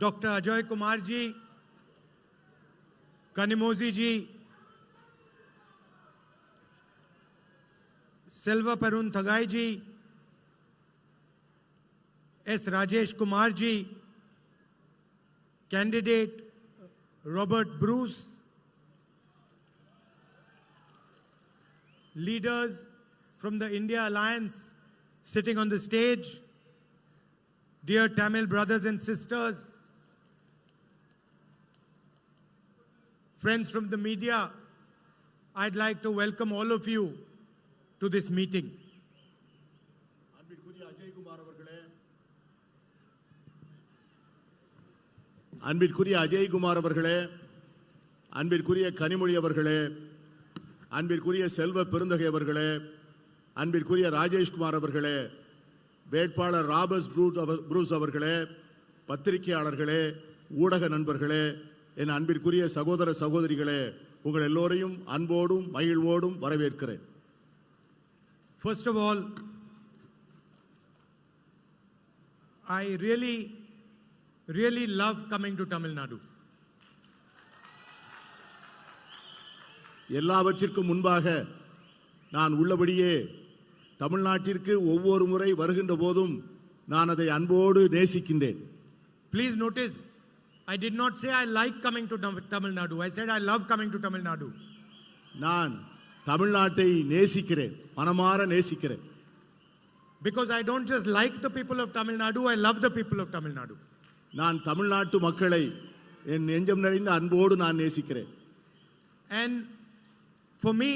Dr. Ajay Kumar ji, Kanimozi ji, Selva Perun Thagai ji, S. Rajesh Kumar ji, candidate Robert Bruce, leaders from the India Alliance sitting on the stage, dear Tamil brothers and sisters, friends from the media, I'd like to welcome all of you to this meeting. அன்பிற்குரிய அஜய் குமார் அவர்களே, அன்பிற்குரிய கனிமொழி அவர்களே, அன்பிற்குரிய செல்வ பெருந்தகை அவர்களே, அன்பிற்குரிய ராஜேஷ்குமார் அவர்களே, வேட்பாளர் Robert Bruce அவர்களே, பத்திரிகையாளர்களே, ஊடக நண்பர்களே, என் அன்பிற்குரிய சகோதர சகோதரிகளே, உங்கள் எல்லோரையும் அன்போடும் மகிழ்வோடும் வரவேற்கிறேன். First of all, I really love coming to Tamil Nadu. எல்லாவற்றிற்கும் முன்பாக நான் உள்ளபடியே தமிழ்நாட்டிற்கு ஒவ்வொரு முறை வருகின்ற போதும் நான் அதை அன்போடு நேசிக்கின்றேன். Please notice, I did not say I like coming to Tamil Nadu. I said I love coming to Tamil Nadu. நான் தமிழ்நாட்டை நேசிக்கிறேன், மனமார நேசிக்கிறேன். Because I don't just like the people of Tamil Nadu, I love the people of Tamil Nadu. நான் தமிழ்நாட்டு மக்களை என் நெஞ்சம் நிறைந்த அன்போடு நான் நேசிக்கிறேன். And for me,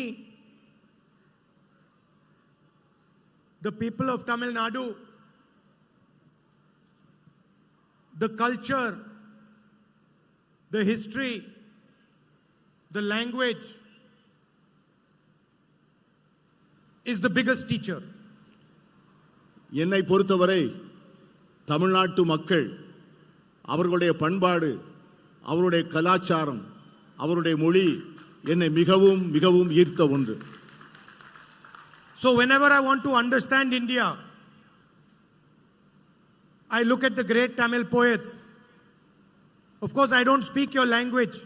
the people of Tamil Nadu, the culture, the history, the language is the biggest teacher. என்னை பொறுத்தவரை தமிழ்நாட்டு மக்கள், அவர்களுடைய பண்பாடு, அவருடைய கலாச்சாரம், அவருடைய மொழி என்னை மிகவும் மிகவும் ஈர்த்த ஒன்று. So whenever I want to understand India, I look at the great Tamil poets. Of course, I don't speak your language,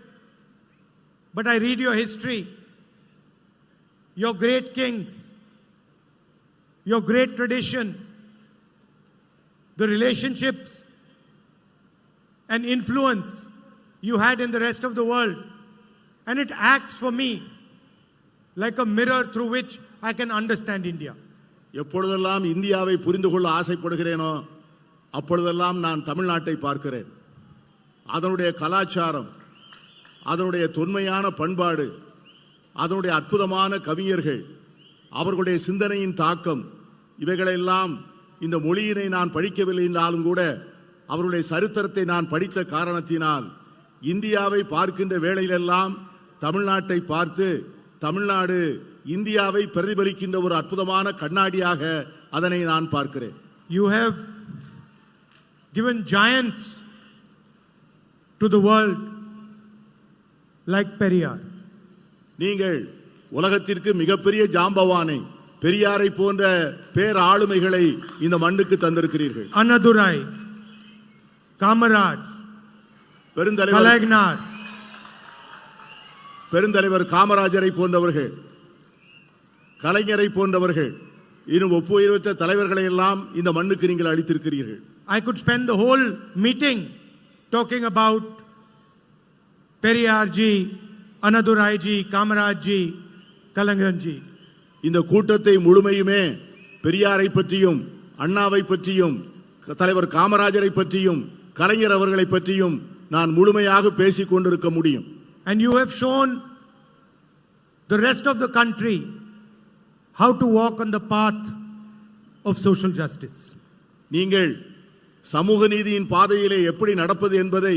but I read your history, your great kings, your great tradition, the relationships and influence you had in the rest of the world. And it acts for me like a mirror through which I can understand India. எப்பொழுதெல்லாம் இந்தியாவை புரிந்து கொள்ள ஆசைப்படுகிறேனோ அப்பொழுதெல்லாம் நான் தமிழ்நாட்டை பார்க்கிறேன். அதனுடைய கலாச்சாரம், அதனுடைய தொன்மையான பண்பாடு, அதனுடைய அற்புதமான கவிஞர்கள், அவர்களுடைய சிந்தனையின் தாக்கம், இவைகளெல்லாம் இந்த மொழியினை நான் படிக்கவில்லை என்றாலும் கூட அவருடைய சரித்திரத்தை நான் படித்த காரணத்தினால் இந்தியாவை பார்க்கின்ற வேளையிலெல்லாம் தமிழ்நாட்டை பார்த்து தமிழ்நாடு இந்தியாவை பிரதிபலிக்கின்ற ஒரு அற்புதமான கண்ணாடியாக அதனை நான் பார்க்கிறேன். You have given giants to the world like Periyar. நீங்கள் உலகத்திற்கு மிகப்பெரிய ஜாம்பவானை பெரியாரை போன்ற பேர் ஆளுமைகளை இந்த மண்ணுக்கு தந்திருக்கிறீர்கள். Annadurai, Kamaraj, பெருந்தலைவர் காமராஜரை போன்றவர்கள், கலைஞரை போன்றவர்கள், இன்னும் ஒப்புயர்வற்ற தலைவர்களை எல்லாம் இந்த மண்ணுக்கு நீங்கள் அளித்திருக்கிறீர்கள். I could spend the whole meeting talking about Periyar ji, Annadurai ji, Kamaraj ji, Kalaignар ji. இந்த கூட்டத்தை முழுமையுமே பெரியாரை பற்றியும், அண்ணாவை பற்றியும், தலைவர் காமராஜரை பற்றியும், கலைஞர் அவர்களை பற்றியும் நான் முழுமையாக பேசிக் கொண்டிருக்க முடியும். And you have shown the rest of the country how to walk on the path of social justice. நீங்கள் சமூக நீதியின் பாதையிலே எப்படி நடப்பது என்பதை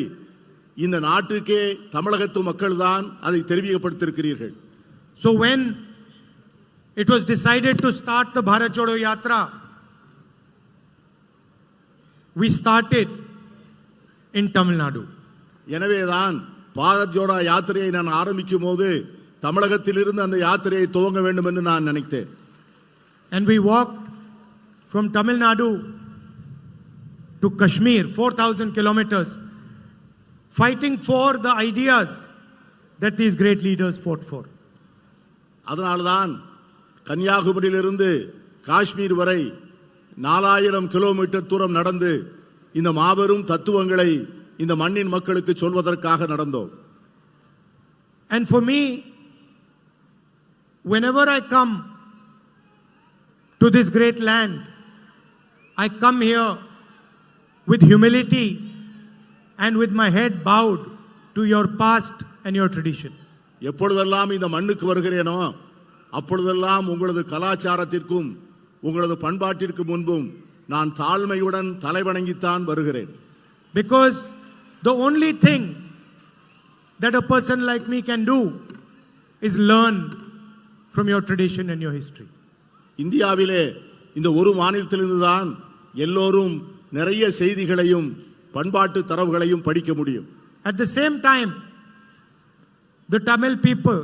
இந்த நாட்டுக்கே தமிழகத்து மக்கள் தான் அதை தெரிவிக்கப்படுத்தியிருக்கிறீர்கள். So when it was decided to start the Bharat Jodo Yatra, we started in Tamil Nadu. எனவேதான் பாரத் ஜோடோ யாத்திரையை நான் ஆரம்பிக்கும் போது தமிழகத்திலிருந்து அந்த யாத்திரையை துவங்க வேண்டும் என்று நான் நினைத்தேன். And we walked from Tamil Nadu to Kashmir, 4,000 kilometers, fighting for the ideas that these great leaders fought for. அதனால்தான் கன்னியாகுமரியிலிருந்து காஷ்மீர் வரை 4000 கிலோமீட்டர் தூரம் நடந்து இந்த மாபெரும் தத்துவங்களை இந்த மண்ணின் மக்களுக்கு சொல்வதற்காக நடந்தோம். And for me, whenever I come to this great land, I come here with humility and with my head bowed to your past and your tradition. எப்பொழுதெல்லாம் இந்த மண்ணுக்கு வருகிறேனோ அப்பொழுதெல்லாம் உங்களது கலாச்சாரத்திற்கும் உங்களது பண்பாட்டிற்கு முன்பும் நான் தாழ்மையுடன் தலைவணங்கித்தான் வருகிறேன். Because the only thing that a person like me can do is learn from your tradition and your history. இந்தியாவிலே இந்த ஒரு மாநிலத்திலிருந்து தான் எல்லோரும் நிறைய செய்திகளையும் பண்பாட்டு தரவுகளையும் படிக்க முடியும். At the same time, the Tamil people,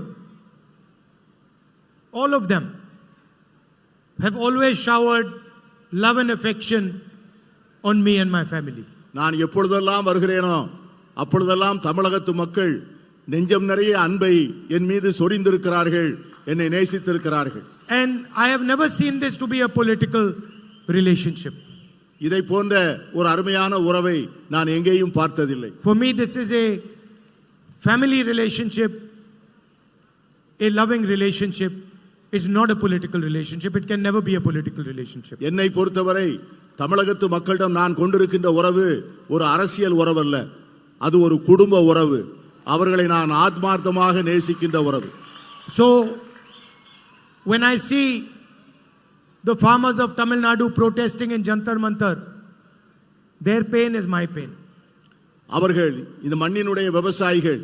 all of them, have always showered love and affection on me and my family. நான் எப்பொழுதெல்லாம் வருகிறேனோ அப்பொழுதெல்லாம் தமிழகத்து மக்கள் நெஞ்சம் நிறைய அன்பை என் மீது சொரிந்திருக்கிறார்கள், என்னை நேசித்திருக்கிறார்கள். And I have never seen this to be a political relationship. இதை போன்ற ஒரு அருமையான உறவை நான் எங்கேயும் பார்த்ததில்லை. For me, this is a family relationship, a loving relationship. It's not a political relationship. It can never be a political relationship. என்னை பொறுத்தவரை தமிழகத்து மக்களிடம் நான் கொண்டிருக்கின்ற உறவு ஒரு அரசியல் உறவு அல்ல, அது ஒரு குடும்ப உறவு. அவர்களை நான் ஆத்மார்த்தமாக நேசிக்கின்ற உறவு. So when I see the farmers of Tamil Nadu protesting in Jantar Mantar, their pain is my pain. அவர்கள் இந்த மண்ணினுடைய விவசாயிகள்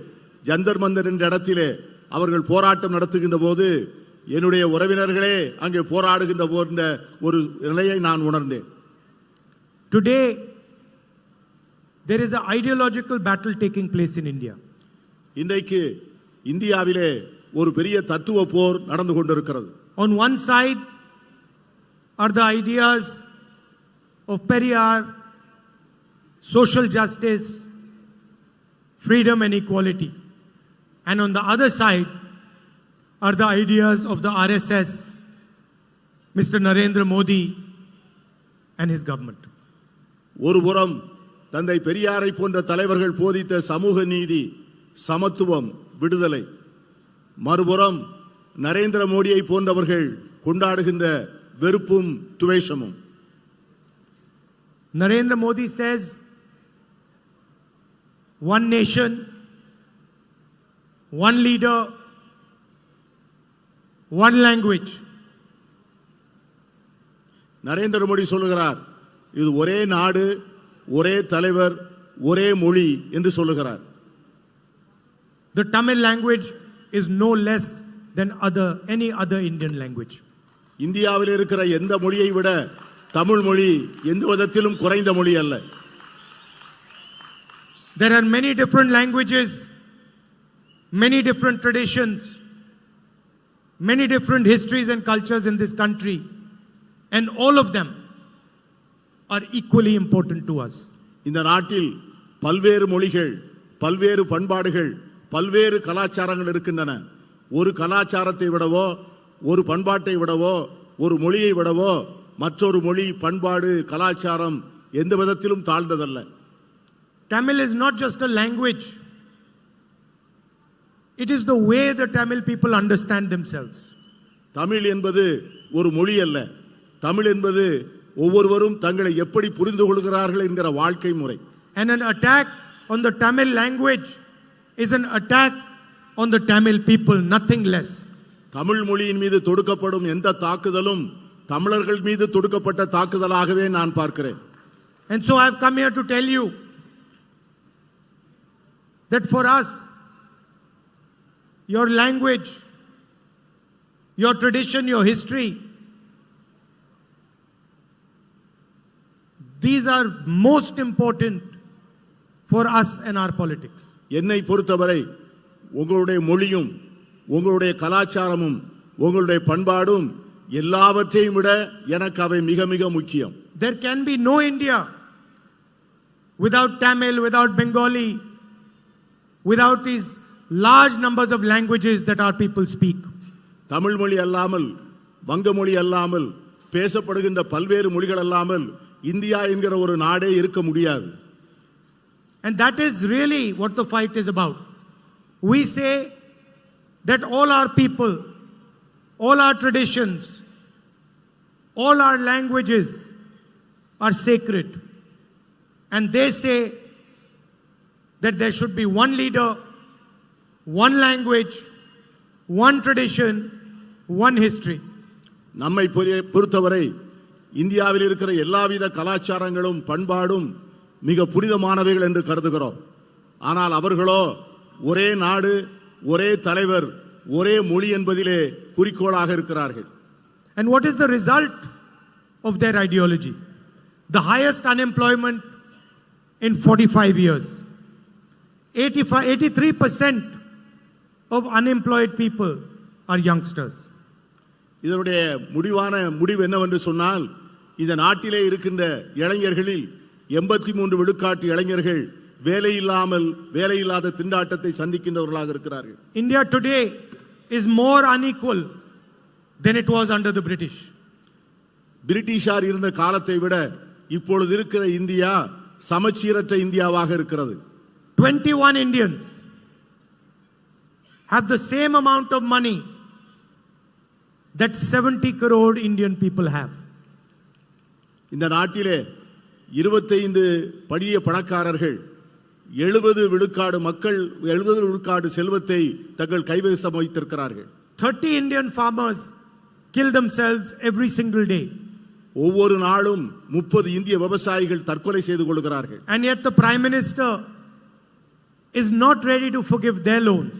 ஜந்தர் மந்தர் என்ற இடத்திலே அவர்கள் போராட்டம் நடத்துகின்ற போது என்னுடைய உறவினர்களே அங்கே போராடுகின்ற போன்ற ஒரு நிலையை நான் உணர்ந்தேன். Today there is an ideological battle taking place in India. இன்றைக்கு இந்தியாவிலே ஒரு பெரிய தத்துவ போர் நடந்து கொண்டிருக்கிறது. On one side are the ideas of Periyar, social justice, freedom and equality. And on the other side are the ideas of the RSS, Mr. Narendra Modi and his government. ஒரு புறம் தந்தை பெரியாரை போன்ற தலைவர்கள் போதித்த சமூக நீதி, சமத்துவம், விடுதலை, மறுபுறம் நரேந்திர மோடியை போன்றவர்கள் கொண்டாடுகின்ற வெறுப்பும் துவேஷமும். Narendra Modi says one nation, one leader, one language. Narendra Modi சொல்லுகிறார் இது ஒரே நாடு, ஒரே தலைவர், ஒரே மொழி என்று சொல்லுகிறார். The Tamil language is no less than any other Indian language. இந்தியாவில் இருக்கிற எந்த மொழியை விட தமிழ் மொழி எந்த விதத்திலும் குறைந்த மொழி அல்ல. There are many different languages, many different traditions, many different histories and cultures in this country, and all of them are equally important to us. இந்த நாட்டில் பல்வேறு மொழிகள், பல்வேறு பண்பாடுகள், பல்வேறு கலாச்சாரங்கள் இருக்கின்றன. ஒரு கலாச்சாரத்தை விடவோ, ஒரு பண்பாட்டை விடவோ, ஒரு மொழியை விடவோ மற்றொரு மொழி, பண்பாடு, கலாச்சாரம் எந்த விதத்திலும் தாழ்ந்ததல்ல. Tamil is not just a language. It is the way the Tamil people understand themselves. Tamil என்பது ஒரு மொழி அல்ல. தமிழ் என்பது ஒவ்வொருவரும் தங்களை எப்படி புரிந்து கொள்கிறார்கள் என்கிற வாழ்க்கை முறை. And an attack on the Tamil language is an attack on the Tamil people, nothing less. Tamil மொழியின் மீது தொடுக்கப்படும் எந்த தாக்குதலும் தமிழர்கள் மீது தொடுக்கப்பட்ட தாக்குதலாகவே நான் பார்க்கிறேன். And so I have come here to tell you that for us, your language, your tradition, your history, these are most important for us and our politics. என்னை பொறுத்தவரை உங்களுடைய மொழியும் உங்களுடைய கலாச்சாரமும் உங்களுடைய பண்பாடும் எல்லாவற்றையும் விட எனக்கு அவை மிக மிக முக்கியம். There can be no India without Tamil, without Bengali, without these large numbers of languages that our people speak. Tamil மொழி அல்லாமல், வங்க மொழி அல்லாமல், பேசப்படுகின்ற பல்வேறு மொழிகள் அல்லாமல் இந்தியா என்கிற ஒரு நாடே இருக்க முடியாது. And that is really what the fight is about. We say that all our people, all our traditions, all our languages are sacred. And they say that there should be one leader, one language, one tradition, one history. நம்மை பொறுத்தவரை இந்தியாவில் இருக்கிற எல்லாவித கலாச்சாரங்களும் பண்பாடும் மிக புனிதமானவைகள் என்று கருதுகிறோம். ஆனால் அவர்களோ ஒரே நாடு, ஒரே தலைவர், ஒரே மொழி என்பதிலே குறிக்கோளாக இருக்கிறார்கள். And what is the result of their ideology? The highest unemployment in 45 years. 83% of unemployed people are youngsters. இதனுடைய முடிவு என்னவென்று சொன்னால், இந்த நாட்டிலே இருக்கின்ற இளைஞர்களில் 83 விழுக்காட்டு இளைஞர்கள் வேலையில்லாத திண்டாட்டத்தை சந்திக்கின்றவர்களாக இருக்கிறார்கள். India today is more unequal than it was under the British. பிரிட்டிஷார் இருந்த காலத்தை விட இப்பொழுது இருக்கிற இந்தியா சமச்சீரற்ற இந்தியாவாக இருக்கிறது. 21 Indians have the same amount of money that 70 crore Indian people have. இந்த நாட்டிலே 25 படிய பணக்காரர்கள் 70 விழுக்காடு மக்கள் 70 விழுக்காடு செல்வத்தை தங்கள் கைவசம் வைத்திருக்கிறார்கள். 30 Indian farmers kill themselves every single day. ஒவ்வொரு நாளும் 30 இந்திய விவசாயிகள் தற்கொலை செய்து கொள்கிறார்கள். And yet the Prime Minister is not ready to forgive their loans.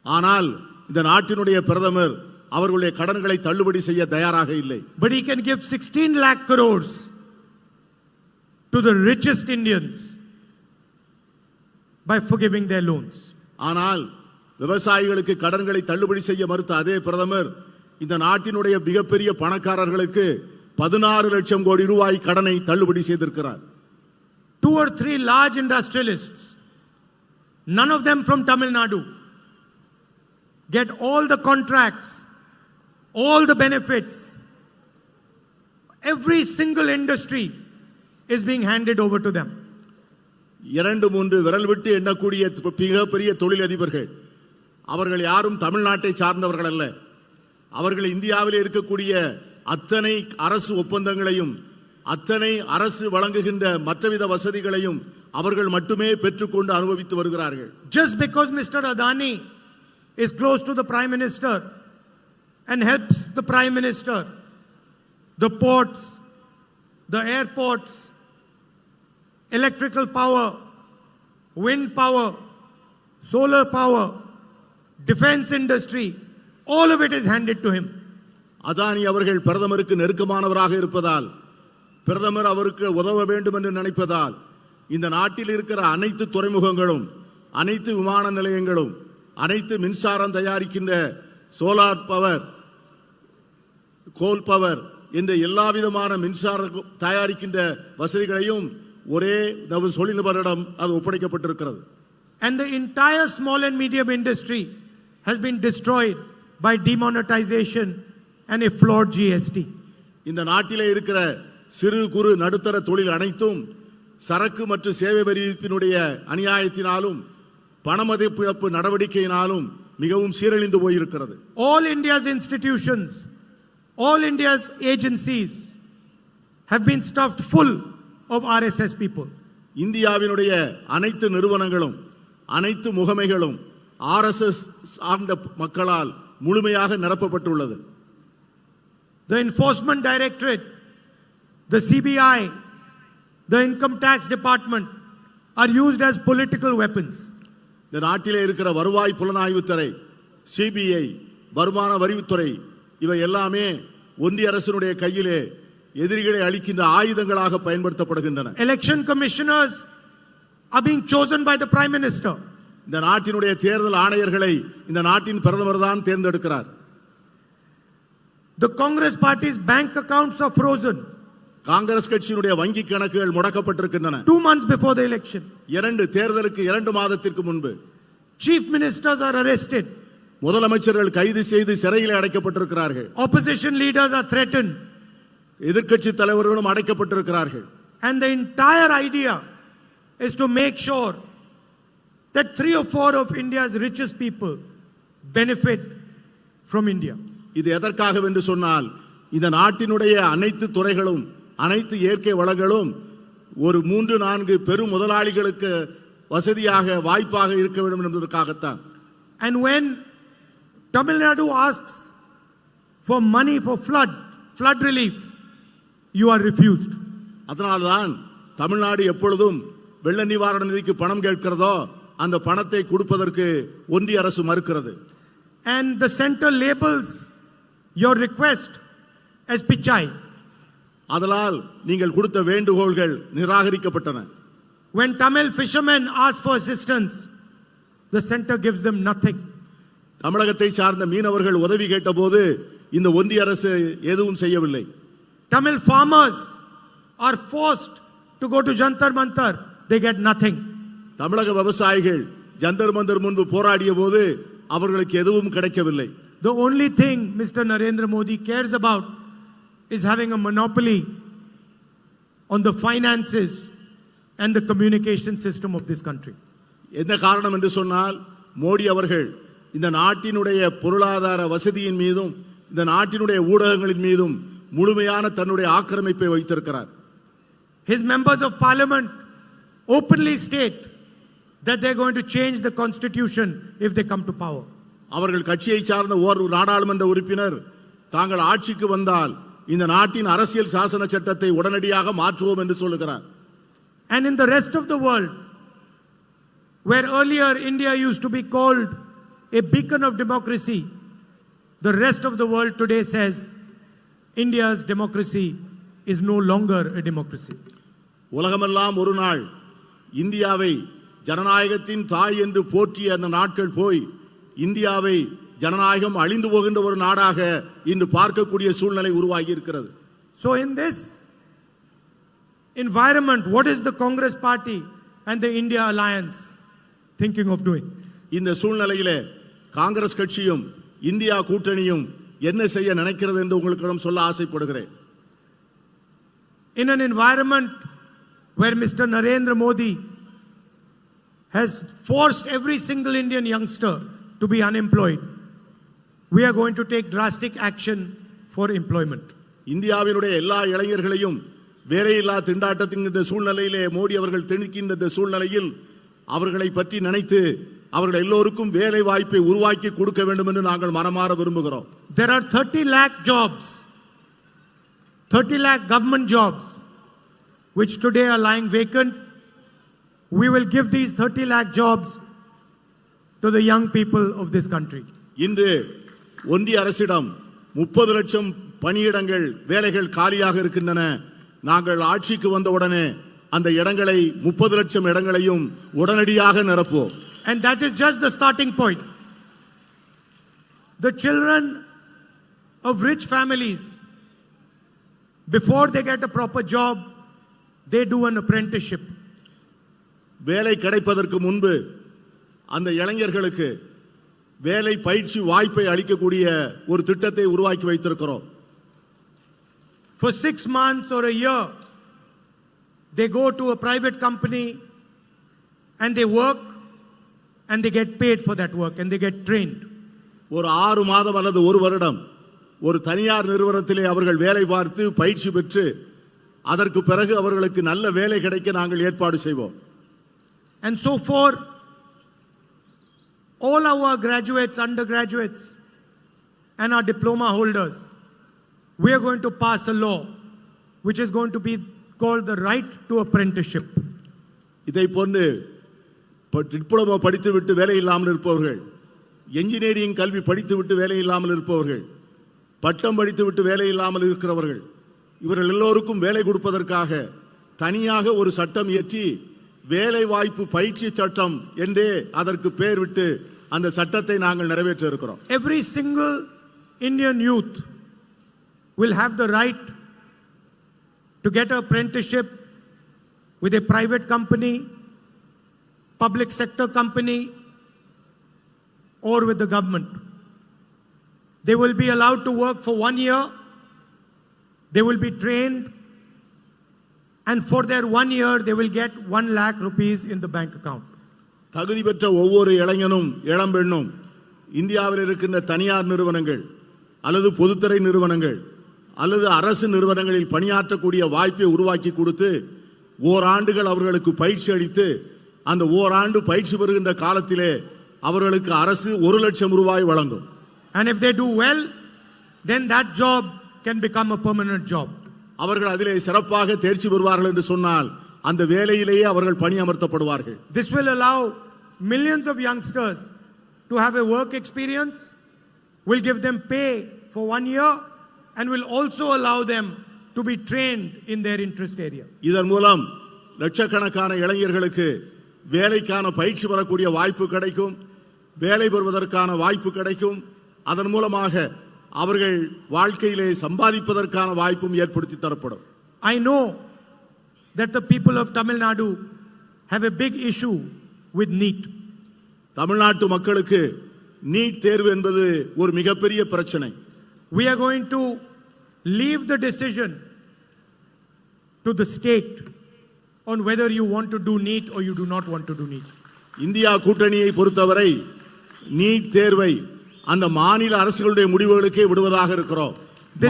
ஆனால் இந்த நாட்டினுடைய பிரதமர் அவர்களுடைய கடன்களை தள்ளுபடி செய்ய தயாராக இல்லை. But he can give 16 lakh crores to the richest Indians by forgiving their loans. ஆனால் விவசாயிகளுக்கு கடன்களை தள்ளுபடி செய்ய மறுத்த அதே பிரதமர் இந்த நாட்டினுடைய மிகப்பெரிய பணக்காரர்களுக்கு 16 லட்சம் கோடி ரூபாய் கடனை தள்ளுபடி செய்திருக்கிறார். 2 or 3 large industrialists, none of them from Tamil Nadu, get all the contracts, all the benefits. Every single industry is being handed over to them. 2-3 விரல் விட்டு எண்ணக்கூடிய மிகப்பெரிய தொழிலதிபர்கள், அவர்கள் யாரும் தமிழ்நாட்டை சார்ந்தவர்கள் அல்ல. அவர்கள் இந்தியாவில் இருக்கக்கூடிய அத்தனை அரசு ஒப்பந்தங்களையும் அத்தனை அரசு வழங்குகின்ற மற்றவித வசதிகளையும் அவர்கள் மட்டுமே பெற்றுக்கொண்டு அனுபவித்து வருகிறார்கள். Just because Mr. Adani is close to the Prime Minister and helps the Prime Minister, the ports, the airports, electrical power, wind power, solar power, defense industry, all of it is handed to him. Adani அவர்கள் பிரதமருக்கு நெருக்கமானவராக இருப்பதால், பிரதமர் அவருக்கு உதவ வேண்டும் என்று நினைப்பதால் இந்த நாட்டில் இருக்கிற அனைத்து துறைமுகங்களும், அனைத்து விமான நிலையங்களும், அனைத்து மின்சாரம் தயாரிக்கின்ற சோலார் பவர், கோல் பவர் என்ற எல்லா விதமான மின்சார தயாரிக்கின்ற வசதிகளையும் ஒரே தொழில்நபரிடம் அது ஒப்படைக்கப்பட்டிருக்கிறது. And the entire small and medium industry has been destroyed by demonetization and a flawed GST. இந்த நாட்டிலே இருக்கிற சிறு குறு நடுத்தர தொழில் அனைத்தும் சரக்கு மற்றும் சேவை வரி விதிப்பினுடைய அநியாயத்தினாலும் பணமதிப்பிழப்பு நடவடிக்கையினாலும் மிகவும் சீரழிந்து போயிருக்கிறது. All India's institutions, all India's agencies have been stuffed full of RSS people. இந்தியாவினுடைய அனைத்து நிறுவனங்களும் அனைத்து முகமைகளும் RSS சார்ந்த மக்களால் முழுமையாக நிரப்பப்பட்டுள்ளது. The Enforcement Directorate, the CBI, the Income Tax Department are used as political weapons. இந்த நாட்டிலே இருக்கிற வருவாய் புலனாய்வுத்துறை, CBI, வருமான வரித்துறை இவை எல்லாமே ஒன்றிய அரசினுடைய கையிலே எதிரிகளை அழிக்கின்ற ஆயுதங்களாக பயன்படுத்தப்படுகின்றன. Election commissioners are being chosen by the Prime Minister. இந்த நாட்டினுடைய தேர்தல் ஆணையர்களை இந்த நாட்டின் பிரதமர் தான் தேர்ந்தெடுக்கிறார். The Congress party's bank accounts are frozen. Congress கட்சியினுடைய வங்கி கணக்குகள் முடக்கப்பட்டிருக்கின்றன. 2 months before the election. தேர்தலுக்கு 2 மாதத்திற்கு முன்பு. Chief ministers are arrested. முதலமைச்சர்கள் கைது செய்து சிறையில் அடைக்கப்பட்டிருக்கிறார்கள். Opposition leaders are threatened. எதிர்க்கட்சி தலைவர்களும் அடைக்கப்பட்டிருக்கிறார்கள். And the entire idea is to make sure that 3 or 4 of India's richest people benefit from India. இது எதற்காக என்று சொன்னால் இந்த நாட்டினுடைய அனைத்து துறைகளும் அனைத்து இயற்கை வளங்களும் ஒரு 3-4 பெரும் முதலாளிகளுக்கு வசதியாக வாய்ப்பாக இருக்க வேண்டும் என்பதற்காகத்தான். And when Tamil Nadu asks for money for flood relief, you are refused. அதனால்தான் தமிழ்நாடு எப்பொழுதும் வெள்ள நிவாரண நிதிக்கு பணம் கேட்கிறதோ அந்த பணத்தை கொடுப்பதற்கு ஒன்றிய அரசு மறுக்கிறது. And the center labels your request as pichai. அதனால் நீங்கள் கொடுத்த வேண்டுகோள்கள் நிராகரிக்கப்பட்டன. When Tamil fishermen ask for assistance, the center gives them nothing. தமிழகத்தை சார்ந்த மீனவர்கள் உதவி கேட்டபோது இந்த ஒன்றிய அரசு எதுவும் செய்யவில்லை. Tamil farmers are forced to go to Jantar Mantar, they get nothing. தமிழக விவசாயிகள் ஜந்தர் மந்தர் முன்பு போராடிய போது அவர்களுக்கு எதுவும் கிடைக்கவில்லை. The only thing Mr. Narendra Modi cares about is having a monopoly on the finances and the communication system of this country. என்ன காரணம் என்று சொன்னால் மோடி அவர்கள் இந்த நாட்டினுடைய பொருளாதார வசதியின் மீதும் இந்த நாட்டினுடைய ஊடகங்களின் மீதும் முழுமையான தன்னுடைய ஆக்கிரமிப்பை வைத்திருக்கிறார். His members of parliament openly state that they're going to change the constitution if they come to power. அவர்கள் கட்சியை சார்ந்த ஒரு நாடாளுமன்ற உறுப்பினர் தாங்கள் ஆட்சிக்கு வந்தால் இந்த நாட்டின் அரசியல் சாசன சட்டத்தை உடனடியாக மாற்றுவோம் என்று சொல்லுகிறார். And in the rest of the world, where earlier India used to be called a beacon of democracy, the rest of the world today says India's democracy is no longer a democracy. உலகமெல்லாம் ஒரு நாள் இந்தியாவை ஜனநாயகத்தின் தாய் என்று போற்றிய அந்த நாட்கள் போய் இந்தியாவை ஜனநாயகம் அழிந்து போகின்ற ஒரு நாடாக இன்று பார்க்கக்கூடிய சூழ்நிலை உருவாகி இருக்கிறது. So in this environment, what is the Congress party and the India alliance thinking of doing? இந்த சூழ்நிலையிலே காங்கிரஸ் கட்சியும் இந்தியா கூட்டணியும் என்ன செய்ய நினைக்கிறது என்று உங்களுக்கு சொல்ல ஆசைப்படுகிறேன். In an environment where Mr. Narendra Modi has forced every single Indian youngster to be unemployed, we are going to take drastic action for employment. இந்தியாவினுடைய எல்லா இளைஞர்களையும் வேலையில்லா திண்டாட்டத்தின் சூழ்நிலையிலே மோடி அவர்கள் திணிக்கின்ற சூழ்நிலையில் அவர்களை பற்றி நினைத்து அவர்கள் எல்லோருக்கும் வேலை வாய்ப்பை உருவாக்கி கொடுக்க வேண்டும் என்று நாங்கள் மனமாற விரும்புகிறோம். There are 30 lakh jobs, 30 lakh government jobs which today are lying vacant. We will give these 30 lakh jobs to the young people of this country. இன்று ஒன்றிய அரசிடம் 30 லட்சம் பணியிடங்கள் வேலைகள் காலியாக இருக்கின்றன. நாங்கள் ஆட்சிக்கு வந்தவுடனே அந்த இடங்களை 30 லட்சம் இடங்களையும் உடனடியாக நிரப்புவோம். And that is just the starting point. The children of rich families, before they get a proper job, they do an apprenticeship. வேலை கிடைப்பதற்கு முன்பு அந்த இளைஞர்களுக்கு வேலை பயிற்சி வாய்ப்பை அளிக்கக்கூடிய ஒரு திட்டத்தை உருவாக்கி வைத்திருக்கிறோம். For 6 months or a year, they go to a private company and they work and they get paid for that work and they get trained. ஒரு 6 மாதம் அல்லது ஒரு வருடம் ஒரு தனியார் நிறுவனத்திலே அவர்கள் வேலை பார்த்து பயிற்சி பெற்று அதற்கு பிறகு அவர்களுக்கு நல்ல வேலை கிடைக்க நாங்கள் ஏற்பாடு செய்வோம். And so for all our graduates, undergraduates and our diploma holders, we are going to pass a law which is going to be called the right to apprenticeship. இதை போன்று டிப்ளமோ படித்துவிட்டு வேலை இல்லாமல் இருப்பவர்கள், என்ஜினியரிங் கல்வி படித்துவிட்டு வேலை இல்லாமல் இருப்பவர்கள், பட்டம் படித்துவிட்டு வேலை இல்லாமல் இருக்கிறவர்கள், இவர்கள் எல்லோருக்கும் வேலை கொடுப்பதற்காக தனியாக ஒரு சட்டம் இயற்றி வேலை வாய்ப்பு பயிற்சி சட்டம் என்றே அதற்கு பெயர் விட்டு அந்த சட்டத்தை நாங்கள் நிறைவேற்ற இருக்கிறோம். Every single Indian youth will have the right to get an apprenticeship with a private company, public sector company, or with the government. They will be allowed to work for 1 year. They will be trained, and for their 1 year, they will get 1 lakh rupees in the bank account. தகுதி பெற்ற ஒவ்வொரு இளைஞனும் இளம்பெண்ணும் இந்தியாவில் இருக்கின்ற தனியார் நிறுவனங்கள் அல்லது பொதுத்துறை நிறுவனங்கள் அல்லது அரசு நிறுவனங்களில் பணியாற்றக்கூடிய வாய்ப்பை உருவாக்கி கொடுத்து ஓராண்டுகள் அவர்களுக்கு பயிற்சி அளித்து அந்த ஓராண்டு பயிற்சி பெறுகின்ற காலத்திலே அவர்களுக்கு அரசு 1 லட்சம் ரூபாய் வழங்கும். And if they do well, then that job can become a permanent job. அவர்கள் அதிலே சிறப்பாக தேர்ச்சி பெறுவார்கள் என்று சொன்னால் அந்த வேலையிலேயே அவர்கள் பணியமர்த்தப்படுவார்கள். This will allow millions of youngsters to have a work experience, will give them pay for 1 year, and will also allow them to be trained in their interest area. இதன் மூலம் லட்சக்கணக்கான இளைஞர்களுக்கு வேலைக்கான பயிற்சி பெறக்கூடிய வாய்ப்பு கிடைக்கும், வேலை பெறுவதற்கான வாய்ப்பு கிடைக்கும். அதன் மூலமாக அவர்கள் வாழ்க்கையிலே சம்பாதிப்பதற்கான வாய்ப்பும் ஏற்படுத்தி தரப்படும். I know that the people of Tamil Nadu have a big issue with NEET. தமிழ்நாட்டு மக்களுக்கு நீட் தேர்வு என்பது ஒரு மிகப்பெரிய பிரச்சனை. We are going to leave the decision to the state on whether you want to do NEET or you do not want to do NEET. India கூட்டணியை பொறுத்தவரை NEET தேர்வை அந்த மாநில அரசுகளுடைய முடிவுகளுக்கே விடுவதாக இருக்கிறோம்.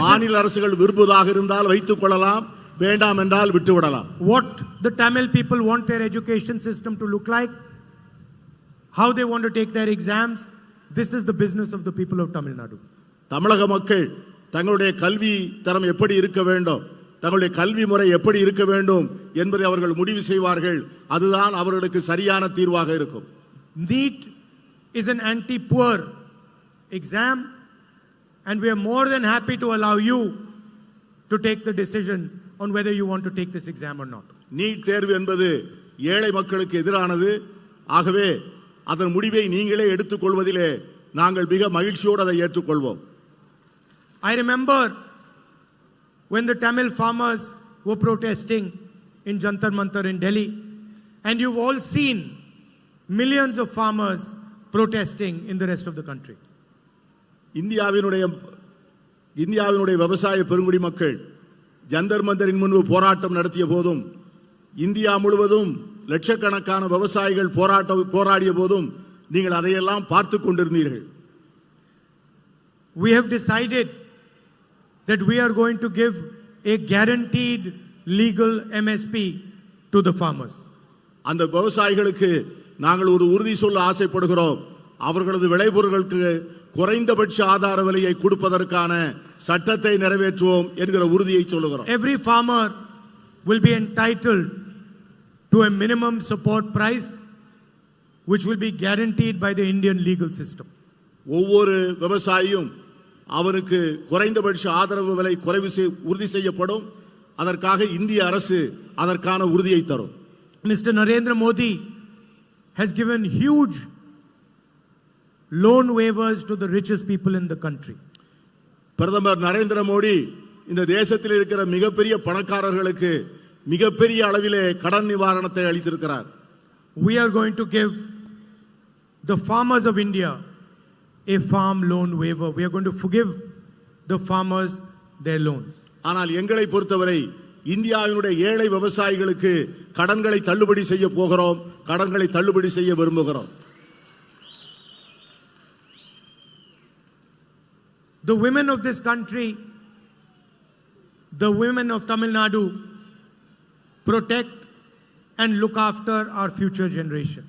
மாநில அரசுகள் விரும்புவதாக இருந்தால் வைத்துக் கொள்ளலாம், வேண்டாம் என்றால் விட்டுவிடலாம். What the Tamil people want their education system to look like, how they want to take their exams, this is the business of the people of Tamil Nadu. தமிழக மக்கள் தங்களுடைய கல்வி தரம் எப்படி இருக்க வேண்டும், தங்களுடைய கல்வி முறை எப்படி இருக்க வேண்டும் என்பதை அவர்கள் முடிவு செய்வார்கள். அதுதான் அவர்களுக்கு சரியான தீர்வாக இருக்கும். NEET is an anti-poor exam, and we are more than happy to allow you to take the decision on whether you want to take this exam or not. NEET தேர்வு என்பது ஏழை மக்களுக்கு எதிரானது. ஆகவே அதன் முடிவை நீங்களே எடுத்துக்கொள்வதிலே நாங்கள் மிக மகிழ்ச்சியோடு அதை ஏற்றுக்கொள்வோம். I remember when the Tamil farmers were protesting in Jantar Mantar in Delhi, and you've all seen millions of farmers protesting in the rest of the country. இந்தியாவினுடைய விவசாய பெருங்குடி மக்கள் ஜந்தர் மந்தரின் முன்பு போராட்டம் நடத்திய போதும், இந்தியா முழுவதும் லட்சக்கணக்கான விவசாயிகள் போராடிய போதும் நீங்கள் அதையெல்லாம் பார்த்து கொண்டிருந்தீர்கள். We have decided that we are going to give a guaranteed legal MSP to the farmers. அந்த விவசாயிகளுக்கு நாங்கள் ஒரு உறுதி சொல்ல ஆசைப்படுகிறோம். அவர்களது விளைபொருட்களுக்கு குறைந்தபட்ச ஆதார விலையை கொடுப்பதற்கான சட்டத்தை நிறைவேற்றுவோம் என்கிற உறுதியை சொல்லுகிறோம். Every farmer will be entitled to a minimum support price which will be guaranteed by the Indian legal system. ஒவ்வொரு விவசாயியும் அவருக்கு குறைந்தபட்ச ஆதரவு விலை உறுதி செய்யப்படும். அதற்காக இந்திய அரசு அதற்கான உறுதியை தரும். Mr. Narendra Modi has given huge loan waivers to the richest people in the country. பிரதமர் நரேந்திர மோடி இந்த தேசத்தில் இருக்கிற மிகப்பெரிய பணக்காரர்களுக்கு மிகப்பெரிய அளவிலே கடன் நிவாரணத்தை அளித்திருக்கிறார். We are going to give the farmers of India a farm loan waiver. We are going to forgive the farmers their loans. ஆனால் எங்களை பொறுத்தவரை இந்தியாவினுடைய ஏழை விவசாயிகளுக்கு கடன்களை தள்ளுபடி செய்ய போகிறோம், கடன்களை தள்ளுபடி செய்ய விரும்புகிறோம். The women of this country, the women of Tamil Nadu, protect and look after our future generation.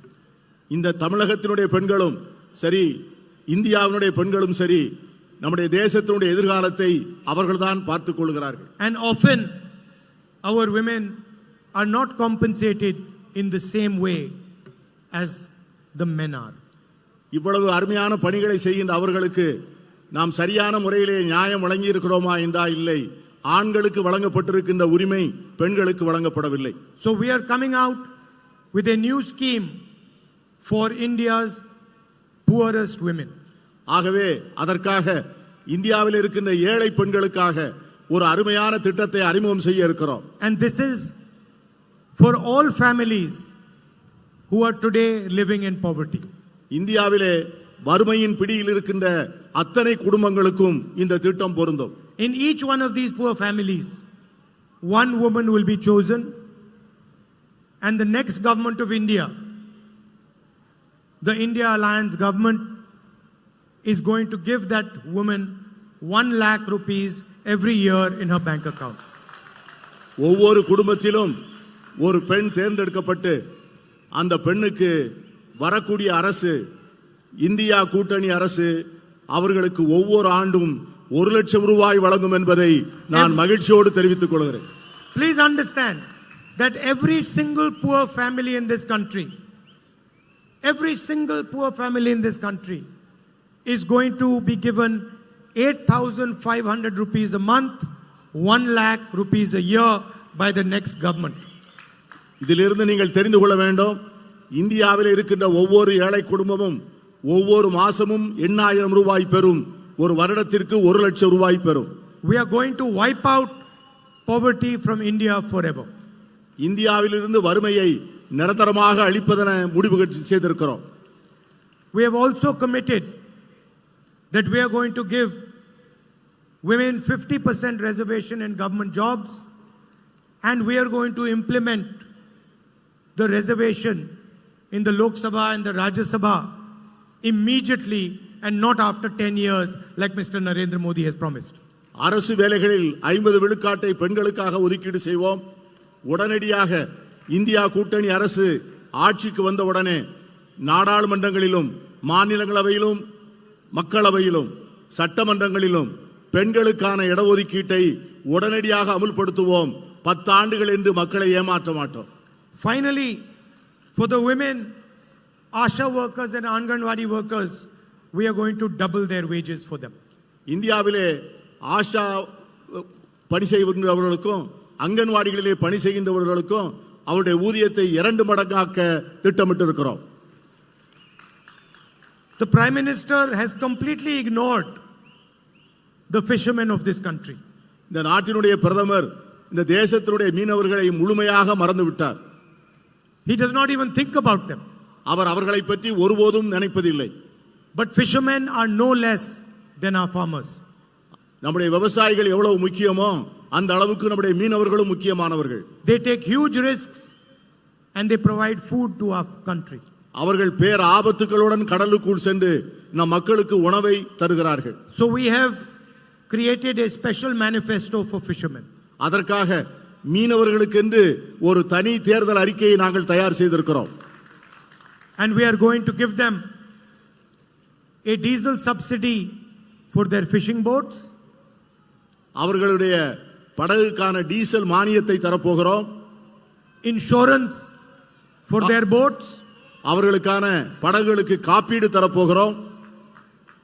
இந்த தமிழகத்தினுடைய பெண்களும் சரி, இந்தியாவினுடைய பெண்களும் சரி, நம்முடைய தேசத்தினுடைய எதிர்காலத்தை அவர்கள்தான் பார்த்துக் கொள்கிறார்கள். And often our women are not compensated in the same way as the men are. இவ்வளவு அருமையான பணிகளை செய்கின்ற அவர்களுக்கு நாம் சரியான முறையிலே நியாயம் வழங்கி இருக்கிறோமா என்றால் இல்லை. ஆண்களுக்கு வழங்கப்பட்டிருக்கின்ற உரிமை பெண்களுக்கு வழங்கப்படவில்லை. So we are coming out with a new scheme for India's poorest women. ஆகவே அதற்காக இந்தியாவில் இருக்கின்ற ஏழை பெண்களுக்காக ஒரு அருமையான திட்டத்தை அறிமுகம் செய்ய இருக்கிறோம். And this is for all families who are today living in poverty. இந்தியாவிலே வறுமையின் பிடியில் இருக்கின்ற அத்தனை குடும்பங்களுக்கும் இந்த திட்டம் பொருந்தும். In each one of these poor families, one woman will be chosen, and the next government of India, the India Alliance government, is going to give that woman 1 lakh rupees every year in her bank account. ஒவ்வொரு குடும்பத்திலும் ஒரு பெண் தேர்ந்தெடுக்கப்பட்டு அந்த பெண்ணுக்கு வரக்கூடிய அரசு, India கூட்டணி அரசு அவர்களுக்கு ஒவ்வொரு ஆண்டும் 1 லட்சம் ரூபாய் வழங்கும் என்பதை நான் மகிழ்ச்சியோடு தெரிவித்துக் கொள்கிறேன். Please understand that every single poor family in this country, is going to be given 8,500 rupees a month, 1 lakh rupees a year by the next government. இதிலிருந்து நீங்கள் தெரிந்து கொள்ள வேண்டும், இந்தியாவில் இருக்கின்ற ஒவ்வொரு ஏழை குடும்பமும் ஒவ்வொரு மாசமும் 8,000 ரூபாய் பெறும். ஒரு வருடத்திற்கு 1 லட்சம் ரூபாய் பெறும். We are going to wipe out poverty from India forever. இந்தியாவிலிருந்து வறுமையை நிரந்தரமாக அழிப்பதென முடிவு செய்திருக்கிறோம். We have also committed that we are going to give women 50% reservation in government jobs, and we are going to implement the reservation in the Lok Sabha and the Rajya Sabha immediately and not after 10 years like Mr. Narendra Modi has promised. அரசு வேலைகளில் 50 விழுக்காட்டை பெண்களுக்காக ஒதுக்கீடு செய்வோம். உடனடியாக India கூட்டணி அரசு ஆட்சிக்கு வந்தவுடனே நாடாளுமன்றங்களிலும் மாநிலங்களவையிலும் மக்களவையிலும் சட்டமன்றங்களிலும் பெண்களுக்கான இடஒதுக்கீட்டை உடனடியாக அமுல்படுத்துவோம். 10 ஆண்டுகள் என்று மக்களை ஏமாற்ற மாட்டோம். Finally, for the women, ASHA workers and Anganwadi workers, we are going to double their wages for them. இந்தியாவிலே ஆஷா பணி செய்கின்றவர்களுக்கும் அங்கன்வாடிகளிலே பணி செய்கின்றவர்களுக்கும் அவருடைய ஊதியத்தை 2 மடங்காக்க திட்டமிட்டிருக்கிறோம். The Prime Minister has completely ignored the fishermen of this country. இந்த நாட்டினுடைய பிரதமர் இந்த தேசத்தினுடைய மீனவர்களை முழுமையாக மறந்து விட்டார். He does not even think about them. அவர் அவர்களை பற்றி ஒருபோதும் நினைப்பதில்லை. But fishermen are no less than our farmers. நம்முடைய விவசாயிகள் எவ்வளவு முக்கியமோ அந்த அளவுக்கு நம்முடைய மீனவர்களும் முக்கியமானவர்கள். They take huge risks and they provide food to our country. அவர்கள் பேர் ஆபத்துகளுடன் கடலுக்குள் சென்று நம் மக்களுக்கு உணவை தருகிறார்கள். So we have created a special manifesto for fishermen. அதற்காக மீனவர்களுக்கென்று ஒரு தனி தேர்தல் அறிக்கையை நாங்கள் தயார் செய்திருக்கிறோம். And we are going to give them a diesel subsidy for their fishing boats. அவர்களுடைய படகுக்கான டீசல் மானியத்தை தரப்போகிறோம். Insurance for their boats. அவர்களுக்கான படகுகளுக்கு காப்பீடு தரப்போகிறோம்.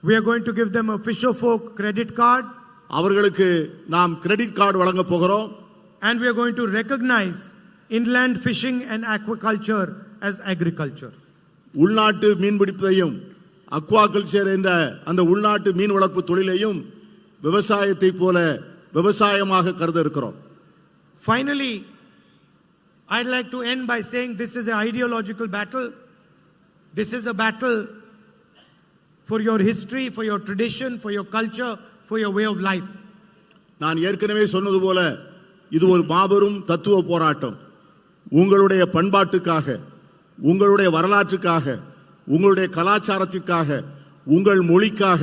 We are going to give them a fisher folk credit card. அவர்களுக்கு நாம் கிரெடிட் கார்டு வழங்க போகிறோம். And we are going to recognize inland fishing and aquaculture as agriculture. உள்நாட்டு மீன்பிடிப்பதையும் aquaculture என்ற அந்த உள்நாட்டு மீன் வளர்ப்பு தொழிலையும் விவசாயத்தை போல விவசாயமாக கருத இருக்கிறோம். Finally, I'd like to end by saying this is an ideological battle. This is a battle for your history, for your tradition, for your culture, for your way of life. நான் ஏற்கனவே சொன்னது போல இது ஒரு மாபெரும் தத்துவ போராட்டம். உங்களுடைய பண்பாட்டுக்காக, உங்களுடைய வரலாற்றுக்காக, உங்களுடைய கலாச்சாரத்திற்காக, உங்கள் மொழிக்காக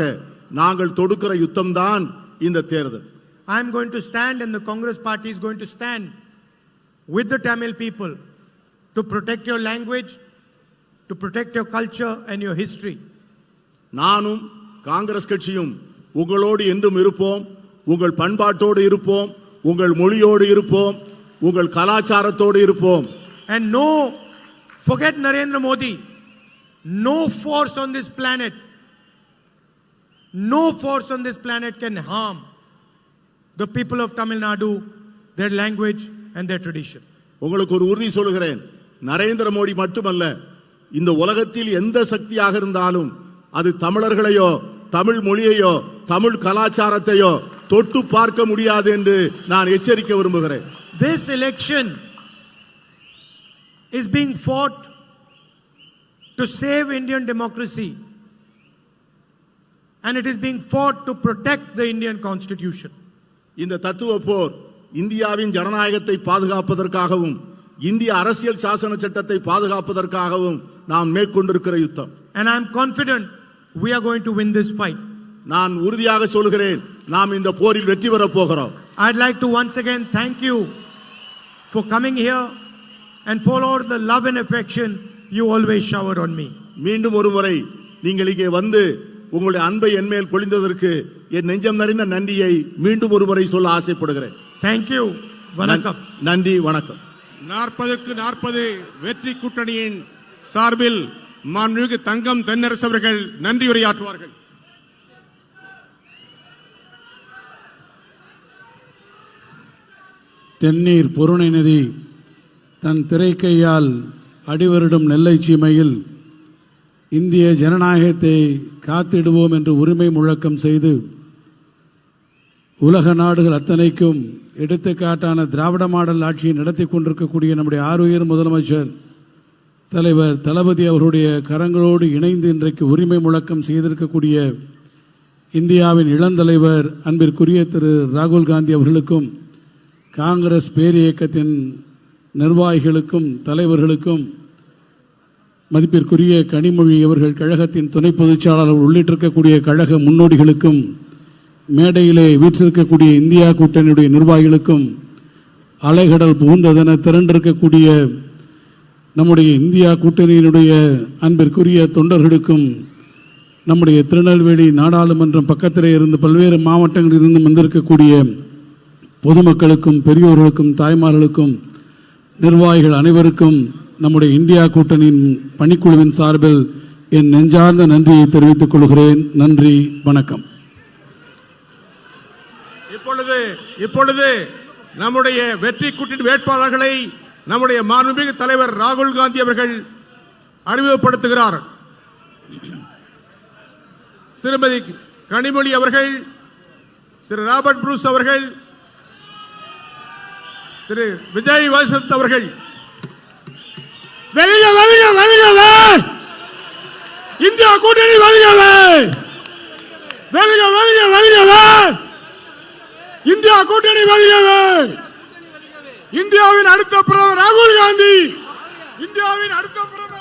நாங்கள் தொடுக்கிற யுத்தம் தான் இந்த தேர்தல். I am going to stand and the Congress party is going to stand with the Tamil people to protect your language, to protect your culture and your history. நானும் காங்கிரஸ் கட்சியும் உங்களோடு என்றும் இருப்போம். உங்கள் பண்பாட்டோடு இருப்போம், உங்கள் மொழியோடு இருப்போம், உங்கள் கலாச்சாரத்தோடு இருப்போம். And no, forget Narendra Modi. No force on this planet can harm the people of Tamil Nadu, their language and their tradition. உங்களுக்கு ஒரு உறுதி சொல்கிறேன், நரேந்திர மோடி மட்டுமல்ல, இந்த உலகத்தில் எந்த சக்தியாக இருந்தாலும் அது தமிழர்களையோ தமிழ் மொழியையோ தமிழ் கலாச்சாரத்தையோ தொட்டு பார்க்க முடியாது என்று நான் எச்சரிக்க விரும்புகிறேன். This election is being fought to save Indian democracy and it is being fought to protect the Indian Constitution. இந்த தத்துவ போர் இந்தியாவின் ஜனநாயகத்தை பாதுகாப்பதற்காகவும் இந்திய அரசியல் சாசன சட்டத்தை பாதுகாப்பதற்காகவும் நாம் மேற்கொண்டிருக்கிற யுத்தம். And I am confident we are going to win this fight. நான் உறுதியாக சொல்கிறேன், நாம் இந்த போரில் வெற்றி பெறப் போகிறோம். I'd like to once again thank you for coming here and for all the love and affection you always shower on me. மீண்டும் ஒரு முறை நீங்கள் இங்கே வந்து உங்களுடைய அன்பை என்மேல் பொழிந்ததற்கு என் நெஞ்சம் நிறைந்த நன்றியை மீண்டும் ஒரு முறை சொல்ல ஆசைப்படுகிறேன். Thank you. வணக்கம். நன்றி, வணக்கம். 40க்கு 40 வெற்றி கூட்டணியின் சார்பில் மாண்புமிகு தங்கம் தென்னரசு அவர்கள் நன்றியுரையாற்றுவார்கள். தென்னீர் பொருணை நதி தன் திரைக்கையால் அடிவருடும் நெல்லை சீமையில் இந்திய ஜனநாயகத்தை காத்திடுவோம் என்று உரிமை முழக்கம் செய்து உலக நாடுகள் அத்தனைக்கும் எடுத்துக்காட்டான திராவிட மாடல் ஆட்சியை நடத்தி கொண்டிருக்கக்கூடிய நம்முடைய ஆருயிர் முதலமைச்சர் தலைவர் தளபதி அவருடைய கரங்களோடு இணைந்து இன்றைக்கு உரிமை முழக்கம் செய்திருக்கக்கூடிய இந்தியாவின் இளந்தலைவர் அன்பிற்குரிய திரு ராகுல் காந்தி அவர்களுக்கும் காங்கிரஸ் பேரியக்கத்தின் நிர்வாகிகளுக்கும் தலைவர்களுக்கும் மதிப்பிற்குரிய கனிமொழி அவர்கள் கழகத்தின் துணை பொதுச்செயலாளர் உள்ளிட்டிருக்கக்கூடிய கழக முன்னோடிகளுக்கும் மேடையிலே வீற்றிருக்கக்கூடிய இந்தியா கூட்டணியுடைய நிர்வாகிகளுக்கும் அலைகடல் புகுந்ததென திரண்டிருக்கக்கூடிய நம்முடைய இந்தியா கூட்டணியினுடைய அன்பிற்குரிய தொண்டர்களுக்கும் நம்முடைய திருநெல்வேலி நாடாளுமன்றம் பக்கத்திலே இருந்து பல்வேறு மாவட்டங்களில் இருந்து வந்திருக்கக்கூடிய பொதுமக்களுக்கும் பெரியோர்களுக்கும் தாய்மார்களுக்கும் நிர்வாகிகள் அனைவருக்கும் நம்முடைய இந்தியா கூட்டணியின் பணிக்குழுவின் சார்பில் என் நெஞ்சார்ந்த நன்றியை தெரிவித்துக் கொள்கிறேன். நன்றி, வணக்கம். இப்பொழுது நம்முடைய வெற்றி கூட்டணி வேட்பாளர்களை நம்முடைய மாண்புமிகு தலைவர் ராகுல் காந்தி அவர்கள் அறிமுகப்படுத்துகிறார். திருமதி கனிமொழி அவர்கள், திரு ராபர்ட் புரூஸ் அவர்கள், திரு விஜய் வசந்த் அவர்கள். வெளிய வெளிய வெளியவே இந்தியா கூட்டணி வெளியவே வெளிய வெளிய வெளியவே இந்தியா கூட்டணி வெளியவே இந்தியாவின் அடுத்த பிரதமர் ராகுல் காந்தி, இந்தியாவின் அடுத்த பிரதமர்